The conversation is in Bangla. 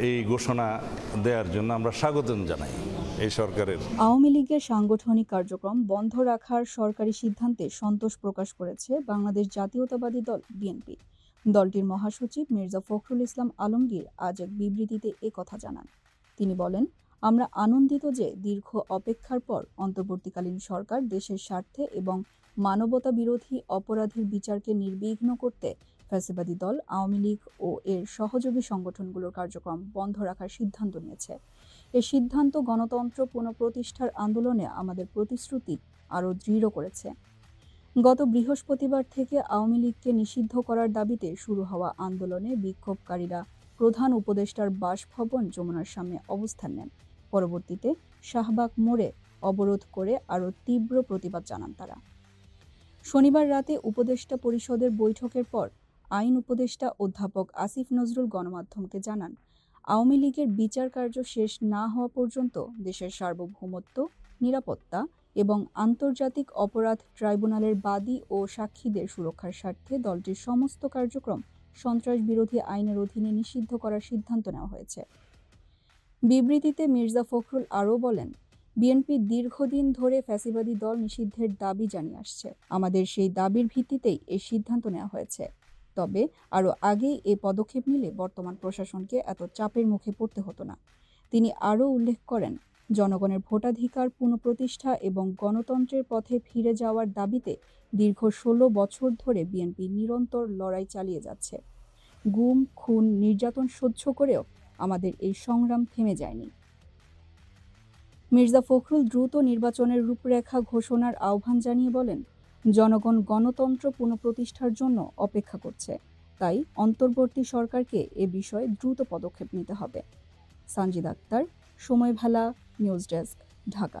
এই ঘোষণা দেওয়ার জন্য আমরা স্বাগতম জানাই এই সরকারের। আওয়ামী লীগের সাংগঠনিক কার্যক্রম বন্ধ রাখার সরকারি সিদ্ধান্তে সন্তোষ প্রকাশ করেছে বাংলাদেশ জাতীয়তাবাদী দল বিএনপি। দলটির মহাসচিব মির্জা ফখরুল ইসলাম আলমগীর আজ এক বিবৃতিতে একথা জানান। তিনি বলেন, আমরা আনন্দিত যে দীর্ঘ অপেক্ষার পর অন্তর্বর্তীকালীন সরকার দেশের স্বার্থে এবং মানবতা বিরোধী অপরাধের বিচারকে নির্বিঘ্ন করতে ফ্যাসিবাদী দল আওয়ামী লীগ ও এর সহযোগী সংগঠনগুলোর কার্যক্রম বন্ধ রাখার সিদ্ধান্ত নিয়েছে। এ সিদ্ধান্ত গণতন্ত্র পুনঃপ্রতিষ্ঠার আন্দোলনে আমাদের প্রতিশ্রুতি আরও দৃঢ় করেছে। গত বৃহস্পতিবার থেকে আওয়ামী লীগকে নিষিদ্ধ করার দাবিতে শুরু হওয়া আন্দোলনে বিক্ষোভকারীরা প্রধান উপদেষ্টার বাসভবন যমুনার সামনে অবস্থান নেন। পরবর্তীতে শাহবাগ মোড়ে অবরোধ করে আরও তীব্র প্রতিবাদ জানান তারা। শনিবার রাতে উপদেষ্টা পরিষদের বৈঠকের পর আইন উপদেষ্টা অধ্যাপক আসিফ নজরুল গণমাধ্যমকে জানান, আওয়ামী লীগের বিচার কার্য শেষ না হওয়া পর্যন্ত দেশের সার্বভৌমত্ব, নিরাপত্তা এবং আন্তর্জাতিক অপরাধ ট্রাইব্যুনালের বাদী ও সাক্ষীদের সুরক্ষার স্বার্থে দলটির সমস্ত কার্যক্রম সন্ত্রাস বিরোধী আইনের অধীনে নিষিদ্ধ করার সিদ্ধান্ত নেওয়া হয়েছে। বিবৃতিতে মির্জা ফখরুল আরও বলেন, বিএনপি দীর্ঘদিন ধরে ফ্যাসিবাদী দল নিষিদ্ধের দাবি জানিয়ে আসছে। আমাদের সেই দাবির ভিত্তিতেই এই সিদ্ধান্ত নেওয়া হয়েছে। তবে আরও আগেই এ পদক্ষেপ নিলে বর্তমান প্রশাসনকে এত চাপের মুখে পড়তে হতো না। তিনি আরও উল্লেখ করেন, জনগণের ভোটাধিকার পুনঃপ্রতিষ্ঠা এবং গণতন্ত্রের পথে ফিরে যাওয়ার দাবিতে দীর্ঘ ১৬ বছর ধরে বিএনপি নিরন্তর লড়াই চালিয়ে যাচ্ছে। গুম, খুন, নির্যাতন সহ্য করেও আমাদের এই সংগ্রাম থেমে যায়নি। মির্জা ফখরুল দ্রুত নির্বাচনের রূপরেখা ঘোষণার আহ্বান জানিয়ে বলেন, জনগণ গণতন্ত্র পুনঃপ্রতিষ্ঠার জন্য অপেক্ষা করছে, তাই অন্তর্বর্তী সরকারকে এ বিষয়ে দ্রুত পদক্ষেপ নিতে হবে। সানজিদ আক্তার, সময় ভেলা, নিউজ ডেস্ক, ঢাকা।